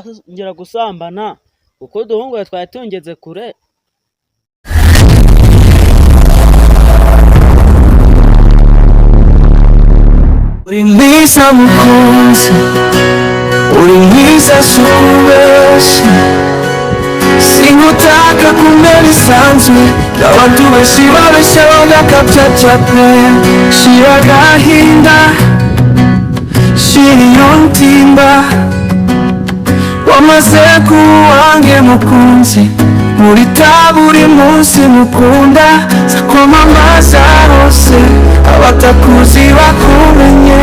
tuzongera gusambana kuko duhunguye twari tungeze kure. Uri mwiza mukunzi, uri mwiza subesha, sinkutaka kumera isanzwe, n'abantu benshi babeshaho n'akabyacapwe, shira agahinda, shira iyo ntimba, wamaze kuwange mukunzi, murita buri munsi mukunda, sakwamamaza hose, abatakuzi bakumenye,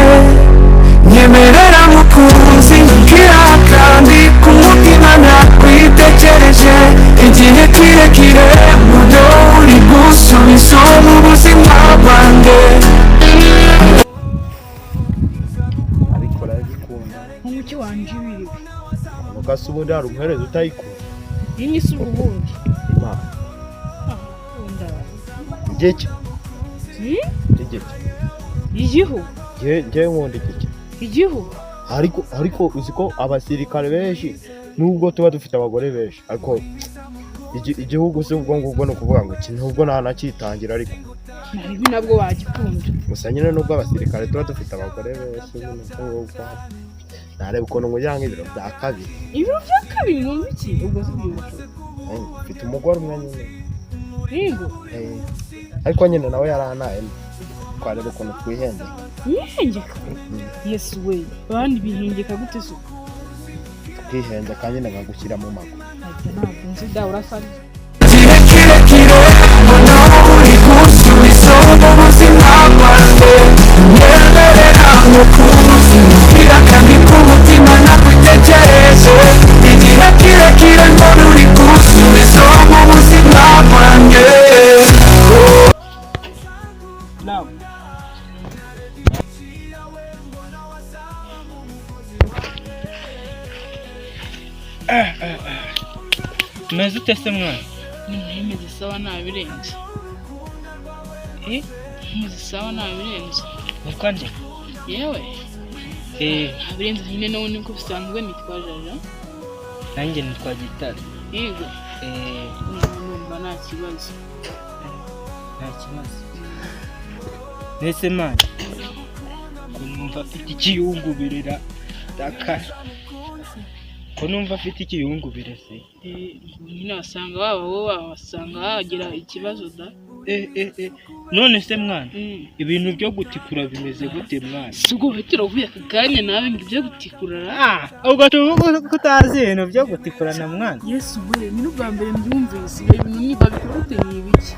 nyemerera mukunzi, kira kandi ku mutima nakwitekereje, igihe kirekire mudo uri gusubiza mu buzima bwanjye. ariko arabikunda umuki wanje wiriwe mugasi ubundi hari umuhereza utayikunda yini si ubundi imana unda igiki igihu ngewe nkunda igiki igihu ariko uzi ko abasirikare benshi nubwo tuba dufite abagore benshi ariko igihugu se ubwo ngubwo no kuvuga ngo nubwo ntanakitangira ariko ibi nabwo wagikunda gusa nyine nubwo abasirikare tuba dufite abagore benshi nareba ukuntu ngujyanga ibiro bya kabiri numva iki ubwo si by'ubushobozi mfite umugore umwe nyine yego ariko nyine nawe yaranaye twareba ukuntu twihengeka yesu we abandi bihengeka gute se twihengeka nyine bagushyira mu mago ntabwo nzi da urasari Igihe kirekire mbona uri gusubiza mu buzima bwanjye, nyemerera mukunzi, kira kandi ku mutima nakwitekereje, igihe kirekire mbona uri gusubiza mu buzima bwanjye. Meze ute se mwana? nimeze sawa nabirenze nimeze sawa nabirenze Niko nde? yewe nabirenze nyine nawe niko bisanzwe nitwajaja Nanjye nitwa Gitare. yego numva nta kibazo Nta kibazo. Nese mwana numva afite ikiyungubirira dakara ko numva afite ikiyungubire se nyine wasanga wasanga hagira ikibazo da none se mwana ibintu byo gutikura bimeze gute mwana? sugo turavuye akaganya nawe ngo ibyo gutikura ubwo tuvuga ko utazi ibintu byo gutikurana mwana. yesu we ni ubwa mbere mbyumvise ibintu niba bikubute ni ibiki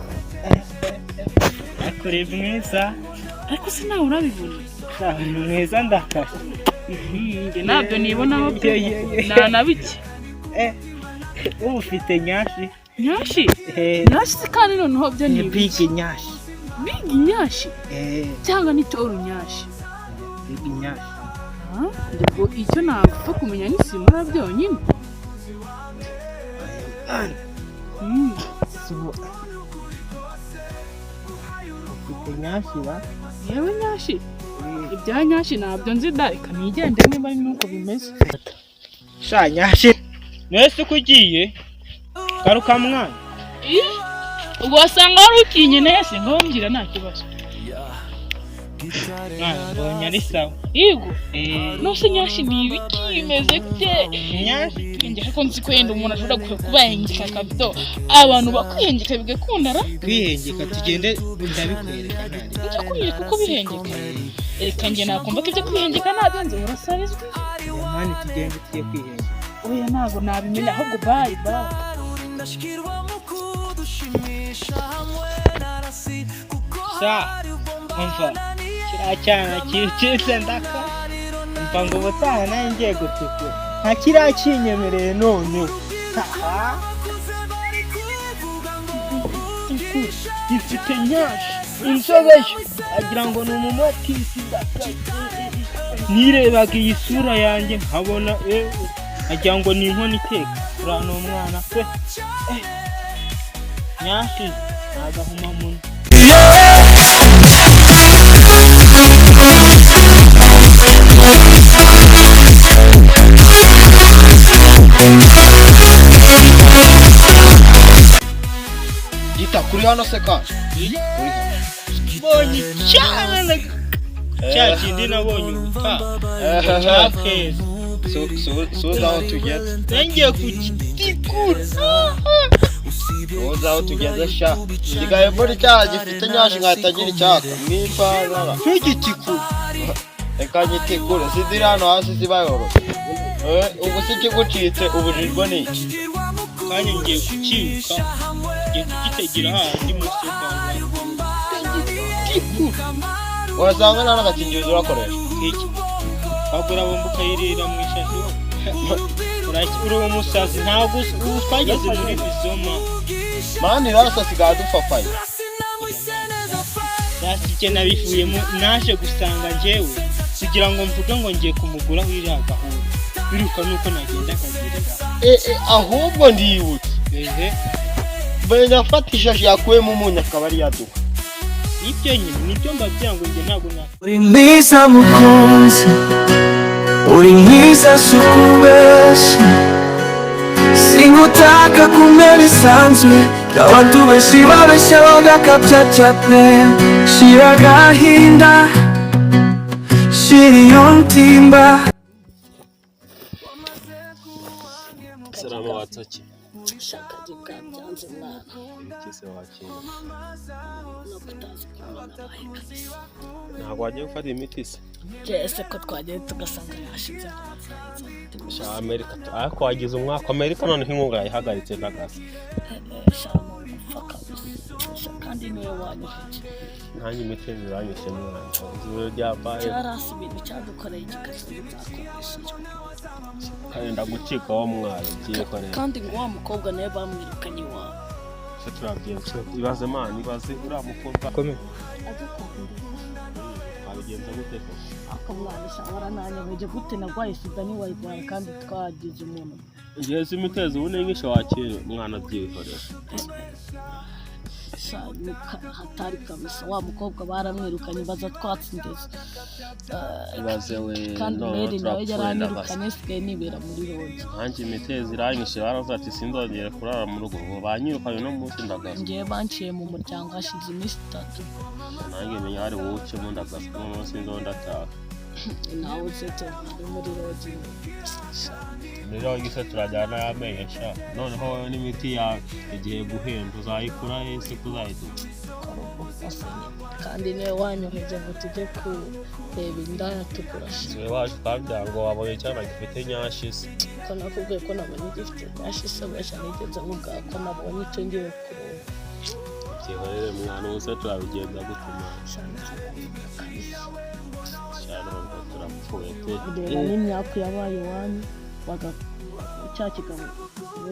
akoreba mwiza ariko se nawe urabibona ni mwiza ndakashe njye ntabyo nibonaho pe nta biki ubu ufite nyashi nyashi se kandi noneho byo ni bigi nyashi bigi nyashi cyangwa ni toro nyashi bigi nyashi ngo icyo nagupfa kumenya ni simura byonyine ufite nyashi ba yewe nyashi ibya nyashi ntabyo nzi da reka nigende niba ari nuko bimeze sha nyashi mwese uko ugiye garuka mwana ubwo wasanga wari ukinye nese ngo mbwira nta kibazo mbonye ari sawa yego nose nyashi ni ibiki bimeze gute nyashi njye ko nzi ko yenda umuntu ashobora kubahengeka kabdo abantu bakwihengeka bigakundara kwihengeka tugende ndabikwereka nicyo kubiye kuko bihengeka reka njye nakumva ko ibyo kwihengeka ntabyo nzi urasarizwe mani tugende tugiye kwihengeka oya ntabwo nabimenya ahubwo bye sa umva kiriya cyana kicitse ndaka umva ngo ubutaha nawe ngiye gutikura nta kiriya kinyemereye none gifite nyashi insobeyo agira ngo ni umumotisi nirebaga iyi sura yanjye nkabona agira ngo ni inkono iteka uriya ni umwana pe nyashi ntagahuma munwa uri hano se kandi mbonye cyane cya kindi nabonye ubuta cyakeza suza aho tugeze ngiye kugitikura suza aho tugeze sha sigaye mbona icyaha gifite nyashi nkahitagira icyaka mwipazara ntugitikure reka nyitikure zidiri hano hasi zibayoroshye ubu si kigucitse ubujijwe n'iki kandi ngiye kukiruka ngiye kugitegera handi munsi yo wasanga nta n'agakingirizo urakoresha iki bagura bomba ukayirira mu ishashi uri umusazi ntabwo ubu twageze muri bizoma mani rasa sigaye dufafaye Rasi nabivuyemo naje gusanga njyewe kugira ngo mvuge ngo ngiye kumugura iriya gahunda biruka nuko nagenda akagirira ahubwo ndibutse benya afata ishashi yakuyemo umunyu akaba ari yaduka nibyo nyine nibyo mbabwira ngo njye ntabwo uri mwiza mukunzi uri mwiza sukubeshya sinkutaka kumera isanzwe abantu benshi babeshya bagakabya cyane shira agahinda shira iyo ntimba. Salama wataki Shaka gikabyanze mwana ikise wakira no kutazi kumana bahe kabisa ntabwo wagiye gufata imiti se jese ko twagiye tugasanga yashize sha Amerika ariko wagize umwaka Amerika none inkunga yahagaritse ndagasa shano gufaka kandi niwe wanyufite nanjye imiti ziranyushye mwana zibiro ryabaye cyarasi ibintu cyadukoreye igikazi byakoreshejwe kandi ndagucika wa mwana ugiye korera kandi ngo wa mukobwa nawe bamwirukanye iwawe se turabyenze ibaze mana ibaze uriya mukobwa komeye twabigenza gute ko akamwanisha warananyemeje gute nagwaye sida niwayigwara kandi twagize umuntu ngiye simuteze ubu n'ingisho wakira umwana byikorera hatari kabisa wa mukobwa baramwirukanye baza twatsindeze ibaze we kandi Mary nawe yaranyirukanye sigaye nibera muri rogi nanjye imitezi iranyishe baravuze ati sinzongere kurara mu rugo ngo banyirukanye no munsi ndagaza ngiye banciye mu muryango hashize iminsi 3 nanjye menya hari wowe ucemo ndagaza no sinzo ndataha nawe uzeto muri rogi rero igise turajyana y'amenyo sha noneho wowe n'imiti ya igiye guhenda uzayikura ese kuzayiduka kandi niwe wanyoheje ngo tujye kureba indaya tukurashe siwe waje ukambwira ngo wabonye cyane gifite nyashi se ko nakubwiye ko nabonye gifite nyashi se basha nigeze nkubwa ko nabonye icyo ngiye kureba byihorere mwana wese turabigenza gutuma shano turapfuye pe reba n'imyaka yabaye wanyu baga cya kigabo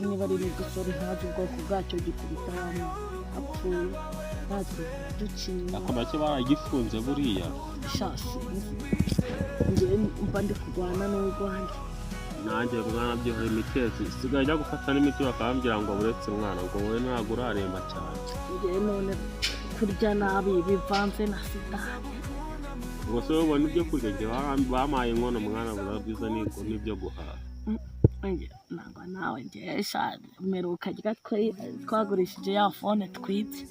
niba ari n'igusore ntazi ubwoko bwacyo gikubita wamwe apfuye ntazi duciye ako nacyo baragifunze buriya shasi njye mba ndi kurwana n'urwanda nanjye mwana byihoreye imitezi sigaye ajya gufata n'imiti bakambwira ngo buretse mwana ngo wowe ntabwo uraremba cyane njye none kurya nabi bivanze na sida ubwo se ubona ibyo kurya njye bamaye inkono mwana bwiza n'ibyo guhaha ntabwo nawe njye shani meruka twagurishije ya fone twibye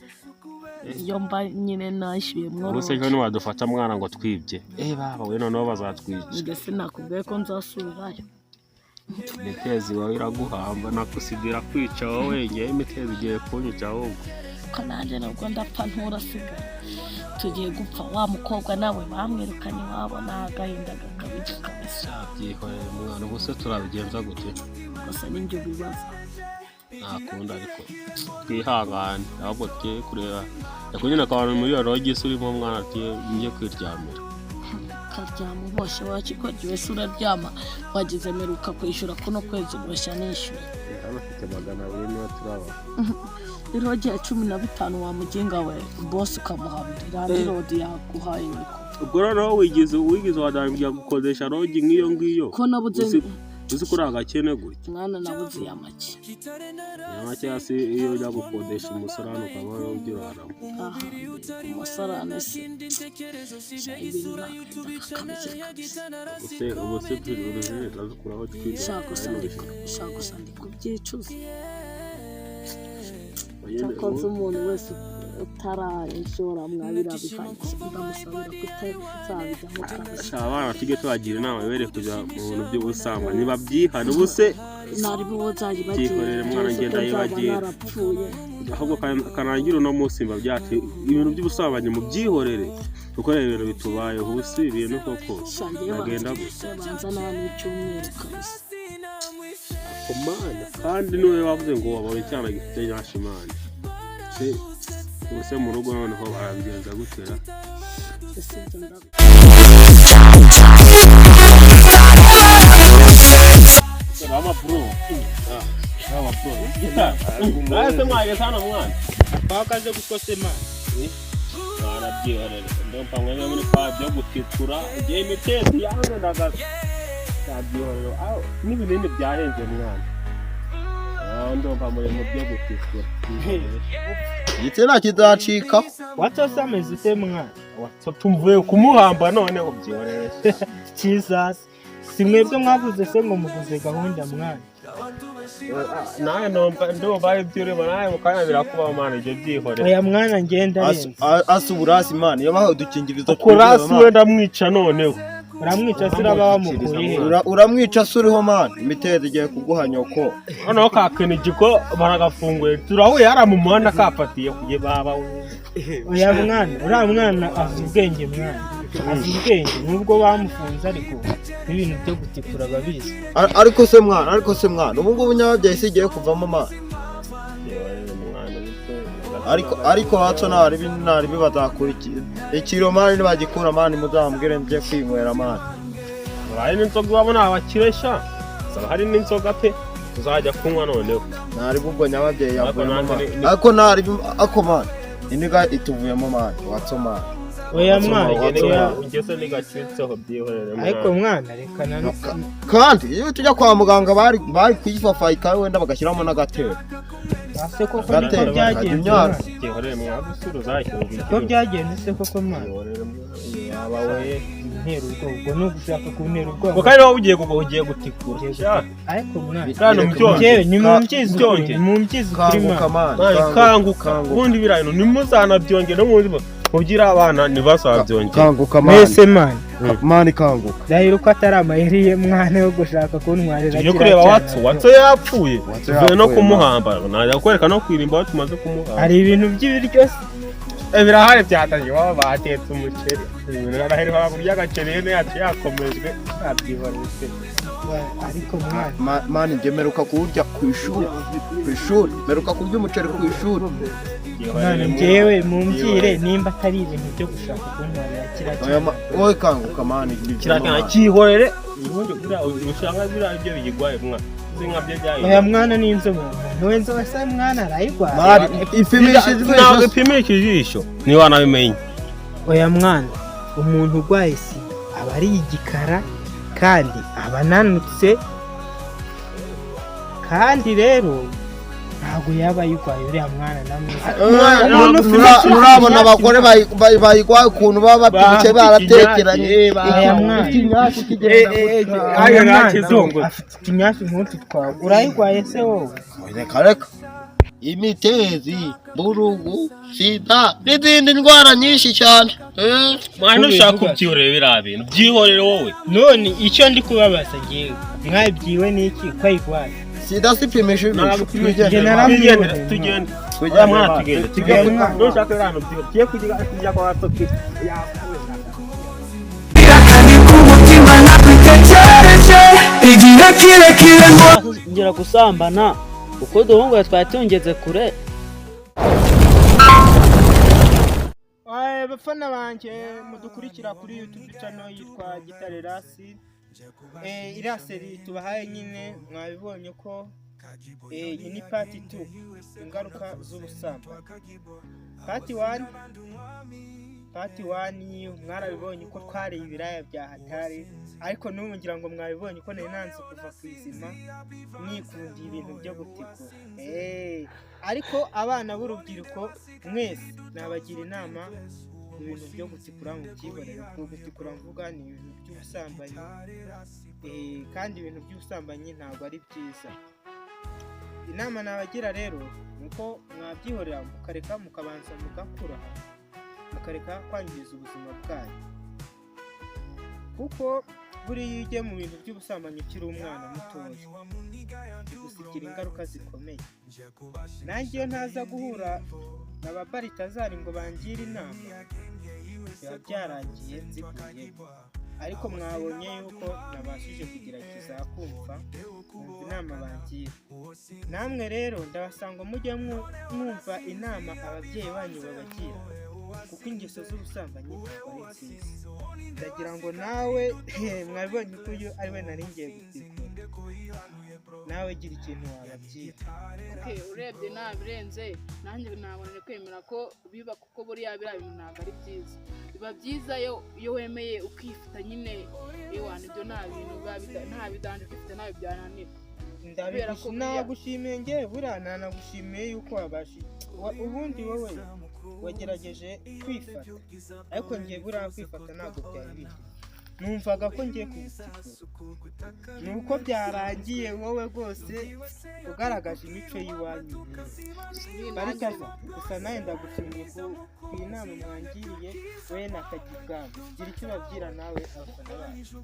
iyo mba nyine nashyuye mworo ubuse ejo ntiwadufata mwana ngo twibye baba we noneho bazatwica njye sinakubwiye ko nzasubirayo imitezi wawe iraguhamba nakusidira kwica wowe ngewe imitezi igiye kunyica ahubwo ko nanjye nubwo ndapfa nturasigara tugiye gupfa wa mukobwa nawe bamwirukanye iwabo n'agahinda gakabije kabisa byihorere mwana ubuse turabigenza gute gusa n'ibyo bibaza ntakunda ariko twihangane ahubwo tugiye kureba yakunyina akabana muri iyo rogi isi urimo mwana tugiye kwiryamira karyama uboshe wakikogiwe se uraryama wagize meruka kwishyura kuno kwezi ubashya nishyuye hano afite 200 niba turaba irogi ya 15 wamugenga we boss ukamuhabira andi rodi yaguhaye niko ubwo rero wigize wadambya gukodesha rogi nk'iyo ngiyo ko nabuze uzi kuri agakene gutya mwana nabuze yamaki yamaki hasi iyo ujya gukodesha umusarani ukaba wari ugiraramo umusarani se ubuse tururuje tuzakuraho twiga shaka sandi kubyicuza cyakoze umuntu wese utarayishora mwabira bihagije ndamusabira kutazabijyamo kabisa. abana tujye tubagira inama bere kujya mu bintu by'ubusambanyi babyihana ubuse nari bo zayi byikorere mwana ngenda yibagiye narapfuye ahubwo kanangira uno munsi mbabyati ibintu by'ubusambanyi mu byihorere kuko rero ibintu bitubaye ubuse ibintu koko nagenda gusa banza n'abantu icyumweru kabisa komana kandi niwe wavuze ngo wabaye cyane gifite nyashimana ubuse mu rugo noneho barabigenza gutera Rama bro. Rama bro. Gitare. Ese mwaje sana mwana. Bakaze gukosema. Mwana byihorere. Ndumva mwe muri kwa byo gutikura. Igihe imitezi yange ndaga. Byihorere. Aho n'ibinini byahenze mwana. Ndumva muri mu byo gutikura. Igitsina kizacika. Watose ameze ute mwana? Tumvuye kumuhamba none ubyihorere. Jesus. Simwebwe mwavuze se ngo muguze gahunda mwana. Nawe ndumva ibyo ureba nawe mukanya birakuba mwana ibyo byihorere. Oya mwana ngenda renze. Asuburasi mwana iyo baho dukingirizo kurasi wenda mwica noneho. Uramwica siraba bamukuye. Uramwica suriho mwana imitezi igiye kuguha nyoko. Noneho kakenije ko baragafunguye turahuye ara mu muhanda kapatiye kuje baba. Oya mwana uriya mwana azi ubwenge mwana. Azi ubwenge nubwo bamufunze ariko n'ibintu byo gutikura babizi. Ariko se mwana ubu ngubu nyababyeyi sigiye kuvamo mwana. Ariko hato nari bibazakurikira ikiro mani nibagikura mani muzambwire nje kwinywera mani. Hari n'inzoga babona abakiresha hari n'inzoga pe tuzajya kunywa noneho. Nari bubwo nyababyeyi yavuye ako mani iniga ituvuyemo mani watsoma. Oya mwana ugeze nigacitseho byihorere ariko mwana rekana no kandi iyo tujya kwa muganga bari kuyifafa ikawe wenda bagashyiramo n'agatero. Ase koko byagenze byihorere mwagusuru zakirwa ko byagenze se koko mwana yabawe ntero ubwo no gushaka kuntera ubwo ko kandi wowe ugiye gutikura ariko mwana kandi umbyonge ni mu mbyizi kuri mwana kanguka ubundi birayino nimuzana byonge no muzi kugira abana nibasabyonge kanguka mese mani kanguka dahiro ko atari amayiriye mwana yo gushaka kuntwarira yo kureba watso yapfuye uvuye no kumuhamba najya kwereka no kwirimba tumaze kumuhamba hari ibintu by'ibiryo birahari byatangiye baba batetse umuceri ibintu araheri baburya agaceri yacu yakomejwe abyihorese ariko mani nge meruka kurya ku ishuri meruka kurya umuceri ku ishuri mwana njyewe mumbwire nimba atari ibintu byo gushaka kuntwarira kiriya wowe kanguka mani kiriya cyihorere ubundi ushanga biriya ibyo biyigwaye mwana oya mwana ni inzobe niwe nzobe se mwana arayigwaye mari ipimishije ijisho ni wanabimenye oya mwana umuntu ugwaye si aba ari igikara kandi abananutse kandi rero ntabwo yaba yigwaye uriya mwana namwe urabona abagore bayigwaye ukuntu baba babyibushye baratekeranye aya mwana ayo nakizungu afite ikinyasi nk'utu twawe urayigwaye se wowe reka imitezi burugu sida n'izindi ndwara nyinshi cyane mwana ushaka kubyihorera biriya bintu byihorere wowe none icyo ndi kubabaza ngewe mwabyiwe n'iki ko ayigwaye sida sipimisha tugende mwana tugende nushaka rano tugiye kujya kwa toki yakuwe kumutima nakwitekereje igihe kirekire ngo ngera gusambana uko duhunguye twari tungeze kure. Bafana banje mudukurikira kuri YouTube channel yitwa Gitare Rasi. Iriya seri tubahaye nyine mwabibonye ko iyi ni part 2 ingaruka z'ubusambanyi. Part 1 mwarabibonye ko twari ibiraya bya hatari ariko n'ubu ngira ngo mwabibonye ko nari nanze kuva ku izima mwikundiye ibintu byo gutikura. Ariko abana b'urubyiruko mwese nabagira inama ibintu byo gutikura mu byibonera gutikura mvuga ni ibintu by'ubusambanyi kandi ibintu by'ubusambanyi ntabwo ari byiza. inama nabagira rero nuko mwabyihorera mukareka mukabanza mugakura, mukareka kwangiza ubuzima bwanyu, kuko buriya iyo ugiye mu bintu by'ubusambanyi ukiri umwana mutoya bigusigira ingaruka zikomeye. Nanjye iyo ntaza guhura na ba baritazari ngo bangire inama biba byarangiye nziguye, ariko mwabonye yuko nabashije kugerageza kumva inama bangira. Namwe rero ndabasanga mujye mwumva inama ababyeyi banyu babagira, kuko ingeso z'ubusambanyi ari nziza. Ndagira ngo nawe mwabibonye ko uyu ari we nari ngiye gutikura, nawe gira ikintu wababwira. Urebye nabirenze nanjye nabonye kwemera ko biba, kuko buriya biriya bintu ntabwo ari byiza. Biba byiza iyo wemeye ukifata nyine ewana, ibyo nta bintu nta bidanje ufite nawe byananira. Nagushimiye njye buriya nanagushimiye yuko wabashije. Ubundi wowe wagerageje kwifata, ariko njye buriya kwifata ntabwo byari biri. Numvaga ko ngiye kugutikura, nuko byarangiye wowe rwose ugaragaje imico y'iwanyu. Barikaza gusa nawe ndagushimiye ku inama mwangiriye we nakagibwamo. Gira icyo ubabwira nawe abafana bacu.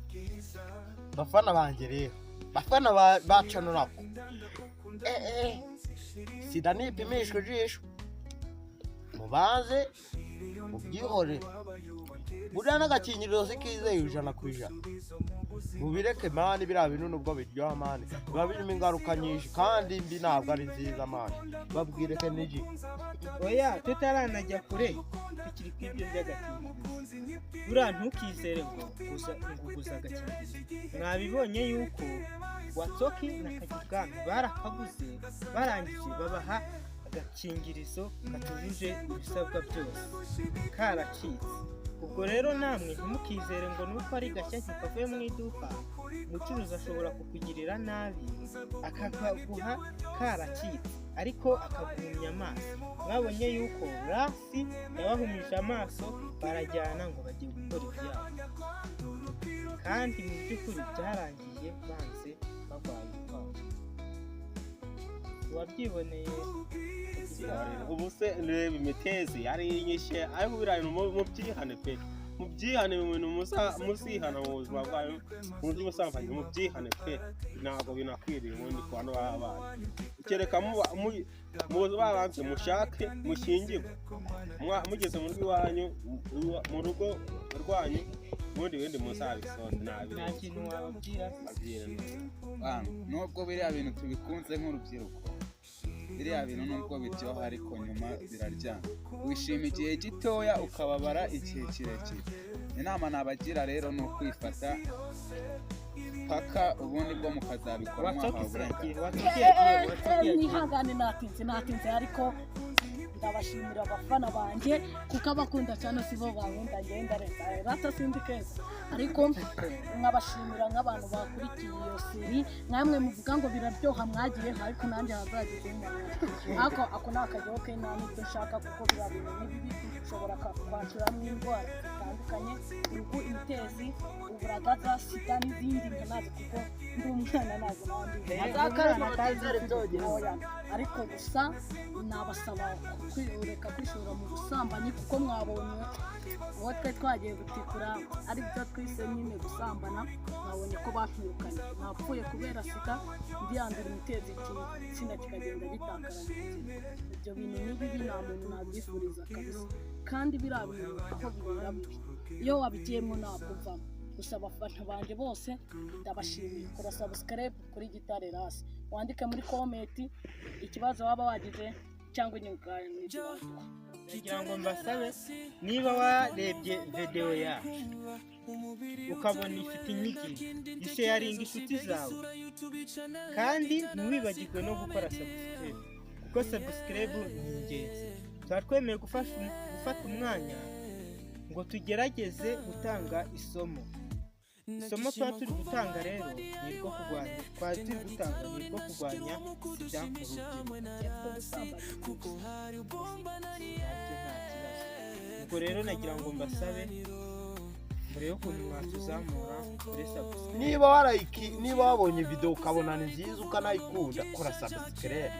Bafana banjye rero, bafana bacano nako sida nipimishwe ijisho, mubanze mubyihorere. Buriya n'agakingirizo sikizeye 100%. Mubireke mani, biriya bintu nubwo biryoha mani biba birimo ingaruka nyinshi kandi mbi, ntabwo ari nziza mani. Babwireke n'igi. Oya tutaranajya kure tukiri kw'ibyo by'agakingirizo. Buriya ntukizere ngo gusa agakingirizo. Mwabibonye yuko Watsoki na Kagibwami barakaguze, barangije babaha agakingirizo katujuje ibisabwa byose, karacitse. Ubwo rero namwe ntimukizere ngo nuko ari gashya kikavuye mu iduka, umucuruzi ashobora kukugirira nabi akakaguha karacitse, ariko akaguhumya amaso. Mwabonye yuko Rasi yabahumije amaso, barajyana ngo bagiye gukora ibyabo, kandi mu by'ukuri byarangiye banze barwaye urwaho. Wabyiboneye. Ubu se reba imitezi yari inyishe, ariko biriya mubyihane pe, mubyihane mu bintu musihana mu buzima bwayo, mu by'ubusambanyi mubyihane pe, ntabwo binakwiriye ubundi ku bantu b'abana. Kereka babanze mushake mushyingirwe, mugeze mu rugo iwanyu, mu rugo rwanyu, ubundi wenda muzabisonze. Nta kintu wababwira. Nubwo biriya bintu tubikunze nk'urubyiruko, biriya bintu nubwo biryoha ariko nyuma biraryana. Wishima igihe gitoya ukababara igihe kirekire. Inama nabagira rero ni ukwifata paka ubundi bwo mukazabikora mwahabura. Nihangane natinze ariko ndabashimira abafana banjye kuko abakunda cyane sibo bankunda ngenda rata sindi keza, ariko nkabashimira nk'abantu bakurikiye iyo seri. Namwe muvuga ngo biraryoha mwagiye, ariko nanjye hazagize ako nakajyaho ke nta n'ibyo nshaka, kuko biriya bintu n'ibibi ushobora kwakiramo indwara zitandukanye, uruhu, imitezi, uburagaza, sida n'izindi nkanazi, kuko ndi umwana ntabwo nandi. Ariko gusa nabasaba kureka kwishora mu busambanyi, kuko mwabonye uwo twe twagiye gutikura ari byo twise nyine gusambana, mwabonye ko bapfirukanye. Napfuye kubera sida, ndiyandura imitezi, igitsina kikagenda gitakara mu buzima. Ibyo bintu ni bibi, nta muntu nabyifuriza kabisa, kandi biriya bintu aho bibera bibi, iyo wabigiyemo ntabwo uvamo. Gusa abafana banjye bose ndabashimiye. Kora subscribe kuri Gitare Rasi, wandike muri comment ikibazo waba wagize cyangwa inyunganizi. Kugira ngo mbasabe, niba warebye video yacu ukabona ifite inyigisho, isharinga inshuti zawe, kandi ntiwibagirwe no gukora subscribe, kuko subscribe ni ingenzi. Twemeye gufata umwanya ngo tugerageze gutanga isomo. Isomo tuba turi gutanga rero ni iryo kurwanya, sida mu rubyiruko. Ubwo rero nagira ngo mbasabe murebe ukuntu mwatuzamura kuri subscribe. niba wabonye video ukabona ni nziza ukanayikunda kora subscribe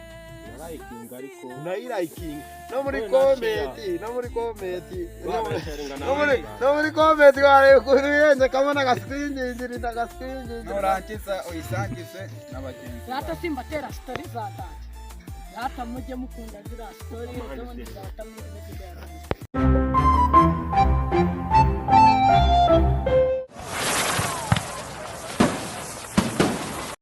Urayikinga ariko unayilayikinga no muri Wowe comment nashira. no muri comment wabesharinga no muri comment wareba ukuntu yenze kabona gasingingira gasingingira nurangiza uyisangize n'abagenzi rata simbatera story za data rata mujye mukunda ziriya story zo muri za tamwe